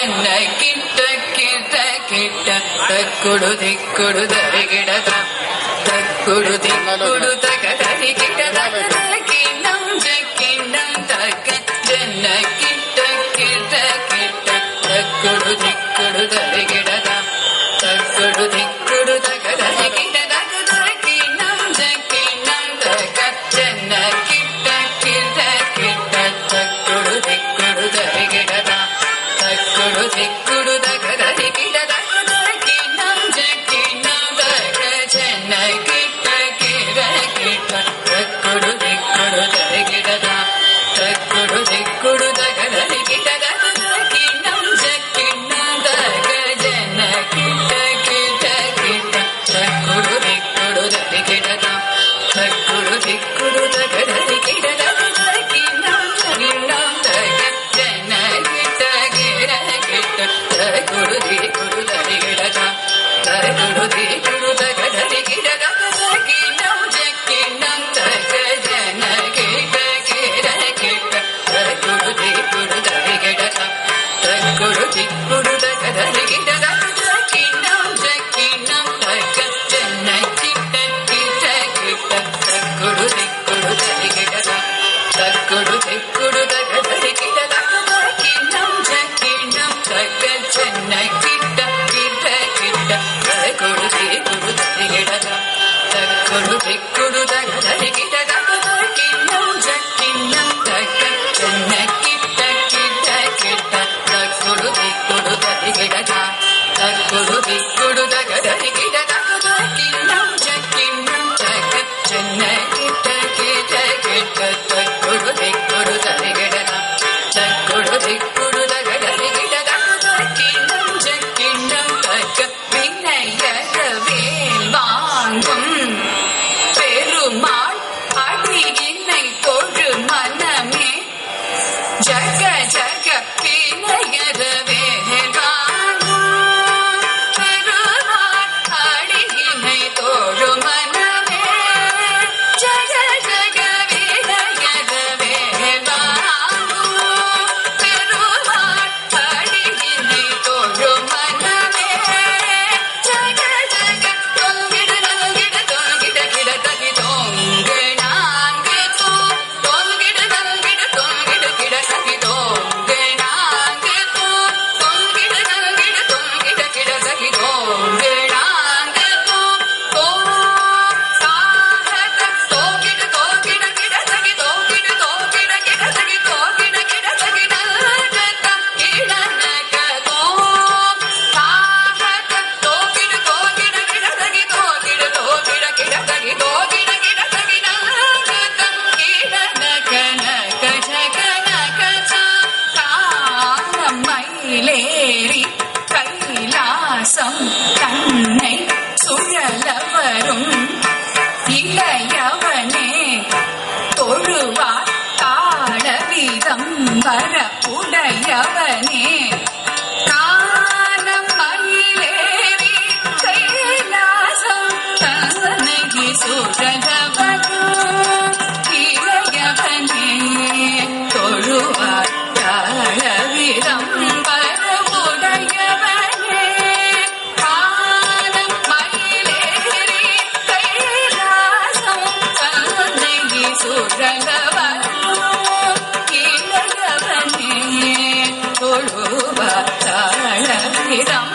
ಚೆನ್ನ ಕಿಟ್ಟ ಕಿಟ್ಟ ಕಿಟ್ಟ ತಕ್ಕುಡು ದಿಕ್ಕುಡು ದರಿಗಿಡದ ತಕ್ಕುಡು ದಿಕ್ಕುಡು ತಗದರಿ ಗಿಡದ ಕಿಣ್ಣಂ ಜಕ್ಕಿಣ್ಣಂ ತಕ್ಕ ಚೆನ್ನ ಕಿಟ್ಟ ಕಿಟ್ಟ ಕಿಟ್ಟ ತಕ್ಕುಡು ದಿಕ್ಕುಡು ದರಿಗಿಡದ ತಕ್ಕುಡು ದಿಕ್ಕುಡು ತಗದರಿ ಗಿಡದ ಕಿಣ್ಣಂ ಜಕ್ಕಿಣ್ಣಂ ತಕ್ಕ ಚೆನ್ನ ಕಿಟ್ಟ ಕಿಟ್ಟ ಕಿಟ್ಟ ತಕ್ಕುಡು ದಿಕ್ಕುಡು ದರಿಗಿಡದ ತಕ್ಕುಡು ದಿಕ್ಕುಡು ತಗದರಿ ಗಿಡದ ಕಿಣ್ಣಂ ಜಕ್ಕಿಣ್ಣಂ ತಕ್ಕ ಚೆನ್ನ ಕಿಟ್ಟ ಕಿಟ್ಟ ಕಿಟ್ಟ ತಕ್ಕುಡು ದಿಕ್ಕುಡು ದರಿಗಿಡದ ತಕ್ಕುಡು ದಿಕ್ಕುಡು ತಗದರಿ ಗಿಡದ ಕಿಣ್ಣಂ ಜಕ್ಕಿಣ್ಣಂ ತಕ್ಕ ಚೆನ್ನ ಕಿಟ್ಟ ಕಿಟ್ಟ ಕಿಟ್ಟ ತಕ್ಕುಡು ದಿಕ್ಕುಡು ದರಿಗಿಡದ ತಕ್ಕುಡು ದಿಕ್ಕುಡು ತಗದರಿ ಗಿಡದ ಕಿಣ್ಣಂ ಕಿಣ್ಣಂ ತಕ್ಕ ಚೆನ್ನ ಕಿಟ್ಟ ಕಿಟ್ಟ ಕಿಟ್ಟ ತಕ್ಕುಡು ದಿಕ್ಕುಡು ದರಿಗಿಡದ ತಕ್ಕುಡು ದಿಕ್ಕುಡು ತಗದರಿ ಗಿಡದ ಕಿಣ್ಣಂ ಜಕ್ಕಿಣ್ಣಂ ತಕ್ಕ ಚೆನ್ನ ಕಿಟ್ಟ ಕಿಟ್ಟ ಕಿಟ್ಟ ತಕ್ಕುಡು ದಿಕ್ಕುಡು ದರಿಗಿಡದ ತಕ್ಕುಡು ದಿಕ್ಕುಡು ತಗದರಿ ಗಿಡದ ಕಿಣ್ಣಂ ಜಕ್ಕಿಣ್ಣಂ ತಕ್ಕ ಚೆನ್ನ ಕಿಟ್ಟ ಕಿಟ್ಟ ಕಿಟ್ಟ ತಕ್ಕುಡು ದಿಕ್ಕುಡು ದರಿಗಿಡದ ತಕ್ಕುಡು ದಿಕ್ಕುಡು ತಗದರಿ ಗಿಡದ ಕಿಣ್ಣಂ ಜಕ್ಕಿಣ್ಣಂ ತಕ್ಕ ಚೆನ್ನ ಕಿಟ್ಟ ಕಿಟ್ಟ ಕಿಟ್ಟ ತಕ್ಕುಡು ದಿಕ್ಕುಡು ದರಿಗಿಡದ ತಕ್ಕುಡು ದಿಕ್ಕುಡು ತಗದರಿ ಗಿಡದ ಕಿಣ್ಣಂ ಜಕ್ಕಿಣ್ಣಂ ತಕ್ಕ ಚೆನ್ನ ಕಿಟ್ಟ ಕಿಟ್ಟ ಕಿಟ್ಟ ತಕ್ಕುಡು ದಿಕ್ಕುಡು ದರಿಗಿಡದ ತಕ್ಕುಡು ದಿಕ್ಕುಡು ತಗದರಿ ಗಿಡದ ಕಿಣ್ಣಂ ಜಕ್ಕಿಣ್ಣಂ ತಕ್ಕ ಚೆನ್ನ ಕಿಟ್ಟ ಕಿಟ್ಟ ಕಿಟ್ಟ ತಕ್ಕುಡು ದಿಕ್ಕುಡು ದರಿಗಿಡದ ತಕ್ಕುಡು ದಿಕ್ಕುಡು ತಗದರಿ ಗಿಡದ ಕಿಣ್ಣಂ ಜಕ್ಕಿಣ್ಣಂ ತಕ್ಕ வினையக வேல் வாங்கும் பெருமாள் அடியினை தொழு மனமே ஜக ஜக வினையக வேல் வாங்கும் பெருமாள் அடியினை தொழு மனமே ஜக ஜக வினையக வேல் வாங்கும் பெருமாள் அடியினை தொழு மனமே ஜக ஜக தொங்கிட தொங்கிட தொங்கிட கிட தகி தொங்கு நான்கு தூ தொங்கிட தொங்கிட தொங்கிட கிட தகி தொங்கு நான்கு தூ தொங்கிட தொங்கிட தொங்கிட கிட தகி தொங்கு நான்கு தூ தோ சாகத தோகிட தோகிட கிட தகி தோகிட தோகிட கிட தகி தோகிட கிட தகி நகத கிடனக தோ சாகத தோகிட தோகிட கிட தகி தோகிட தோகிட கிட தகி தோகிட கிட தகி நகத கிடனக நக ஜக நக சா காலம் மயிலேறி கைலாசம் தன்னை சுழல வரும் இளையவனே தொழுவார் தாழ வீதம் வர உடையவனே காலம் மயிலேறி கைலாசம் தன்னை சுழல வரும் இளையவனே தொழுவார் தாழ வீதம் வர உடையவனே காலம் மயிலேறி கைலாசம் தன்னை சுழல வரும் இளையவனே தொழுவார் தாழ வீதம்